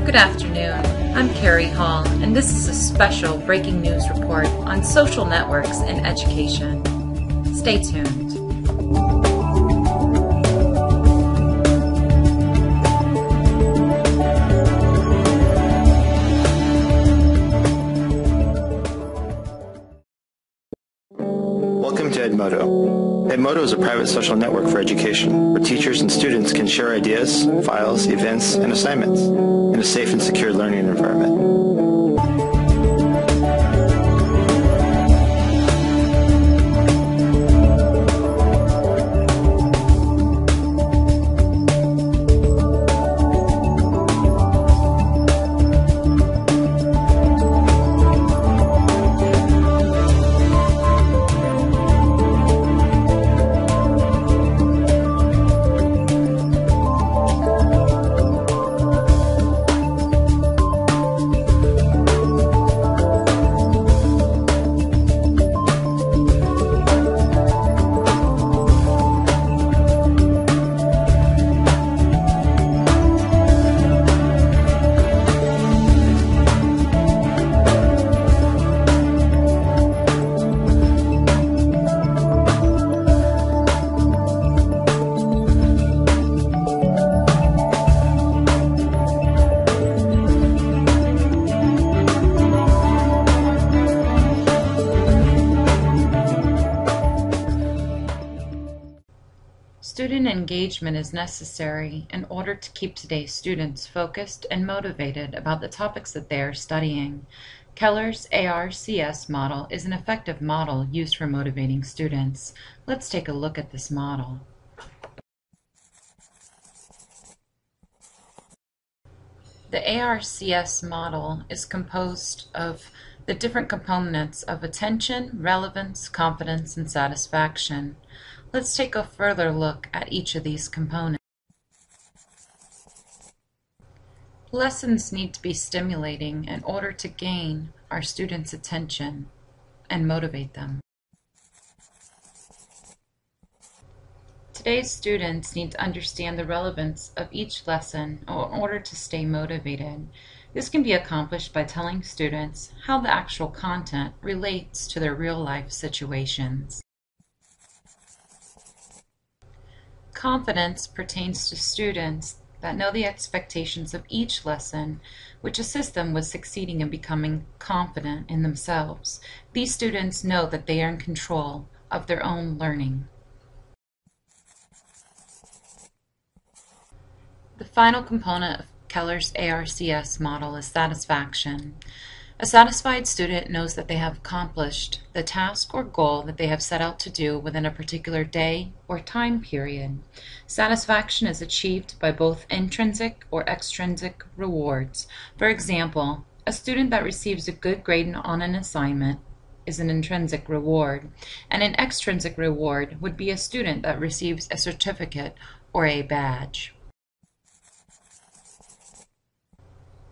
Good afternoon. I'm Carrie Hall, and this is a special breaking news report on social networks and education. Stay tuned. Welcome to Edmodo. Edmodo is a private social network for education, where teachers and students can share ideas, files, events, and assignments in a safe and secure learning environment. Student engagement is necessary in order to keep today's students focused and motivated about the topics that they are studying. Keller's ARCS model is an effective model used for motivating students. Let's take a look at this model. The ARCS model is composed of the different components of attention, relevance, confidence, and satisfaction. Let's take a further look at each of these components. Lessons need to be stimulating in order to gain our students' attention and motivate them. Today's students need to understand the relevance of each lesson in order to stay motivated. This can be accomplished by telling students how the actual content relates to their real-life situations. Confidence pertains to students that know the expectations of each lesson, which assist them with succeeding and becoming confident in themselves. These students know that they are in control of their own learning. The final component of Keller's ARCS model is satisfaction. A satisfied student knows that they have accomplished the task or goal that they have set out to do within a particular day or time period. Satisfaction is achieved by both intrinsic or extrinsic rewards. For example, a student that receives a good grade on an assignment is an intrinsic reward, and an extrinsic reward would be a student that receives a certificate or a badge.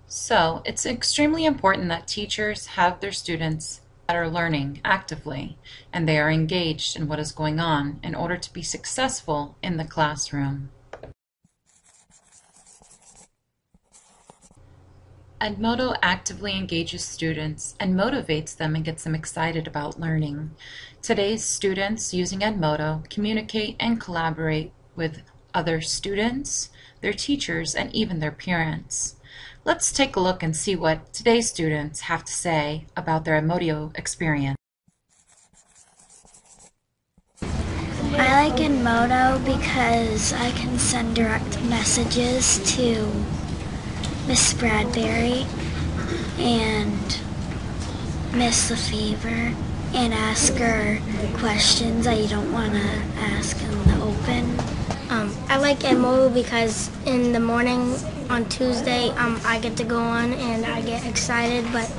So, it's extremely important that teachers have their students that are learning actively and they are engaged in what is going on in order to be successful in the classroom. Edmodo actively engages students and motivates them and gets them excited about learning. Today's students using Edmodo communicate and collaborate with other students, their teachers, and even their parents. Let's take a look and see what today's students have to say about their Edmodo experience. I like Edmodo because I can send direct messages to Miss Bradbury and Miss LaFever and ask her questions that you don't want to ask in the open. I like Edmodo because in the morning on Tuesday I get to go on and I get excited, but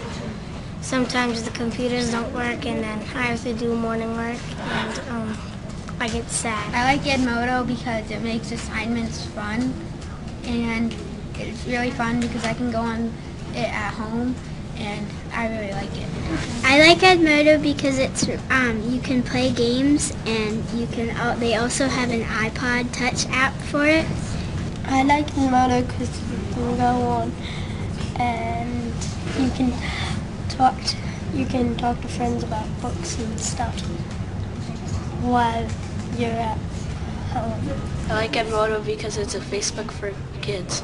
sometimes the computers don't work and then I have to do morning work and I get sad. I like Edmodo because it makes assignments fun, and it's really fun because I can go on it at home, and I really like it. I like Edmodo because it's you can play games, and you can. They also have an iPod Touch app for it. I like Edmodo because you can go on and you can talk to friends about books and stuff while you're at home. I like Edmodo because it's a Facebook for kids.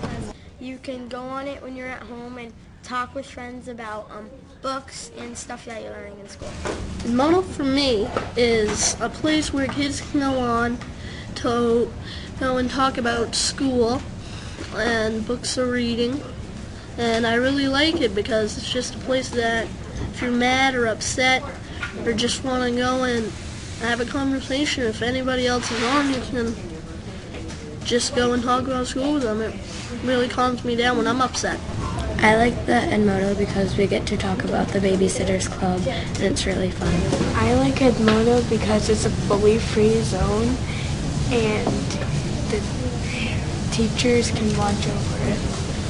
You can go on it when you're at home and talk with friends about books and stuff that you're learning in school. Edmodo for me is a place where kids can go on to go and talk about school and books they're reading. And I really like it because it's just a place that if you're mad or upset or just want to go and have a conversation, if anybody else is on, you can just go and talk about school with them. It really calms me down when I'm upset. I like the Edmodo because we get to talk about the Babysitters Club, and it's really fun. I like Edmodo because it's a bully-free zone, and the teachers can watch over it.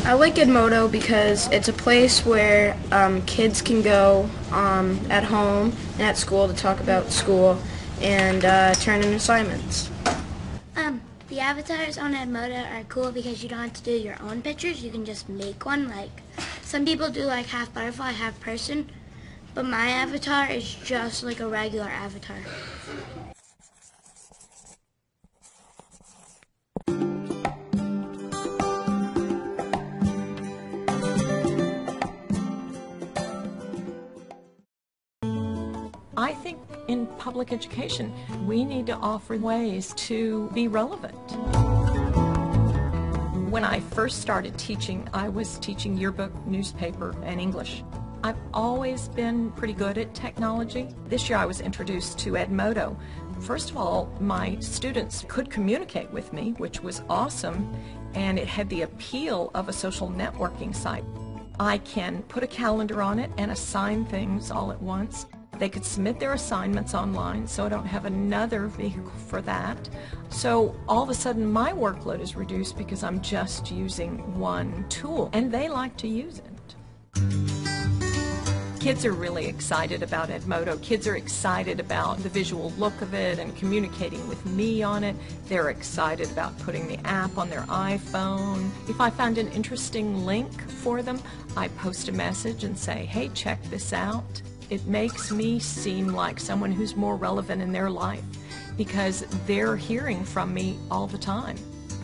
I like Edmodo because it's a place where kids can go at home and at school to talk about school and turn in assignments. The avatars on Edmodo are cool because you don't have to do your own pictures. You can just make one. Like some people do like half butterfly, half person, but my avatar is just like a regular avatar. I think in public education, we need to offer ways to be relevant. When I first started teaching, I was teaching yearbook, newspaper, and English. I've always been pretty good at technology. This year I was introduced to Edmodo. First of all, my students could communicate with me, which was awesome, and it had the appeal of a social networking site. I can put a calendar on it and assign things all at once. They could submit their assignments online, so I don't have another vehicle for that. So all of a sudden my workload is reduced because I'm just using one tool, and they like to use it. Kids are really excited about Edmodo. Kids are excited about the visual look of it and communicating with me on it. They're excited about putting the app on their iPhone. If I found an interesting link for them, I post a message and say, hey, check this out. It makes me seem like someone who's more relevant in their life because they're hearing from me all the time.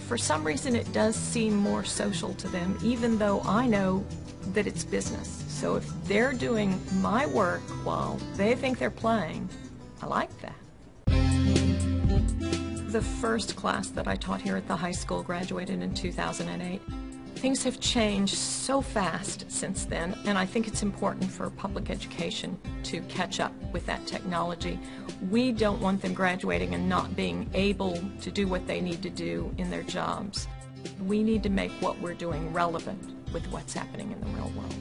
For some reason, it does seem more social to them, even though I know that it's business. So if they're doing my work while they think they're playing, I like that. The first class that I taught here at the high school graduated in 2008. Things have changed so fast since then, and I think it's important for public education to catch up with that technology. We don't want them graduating and not being able to do what they need to do in their jobs. We need to make what we're doing relevant with what's happening in the real world.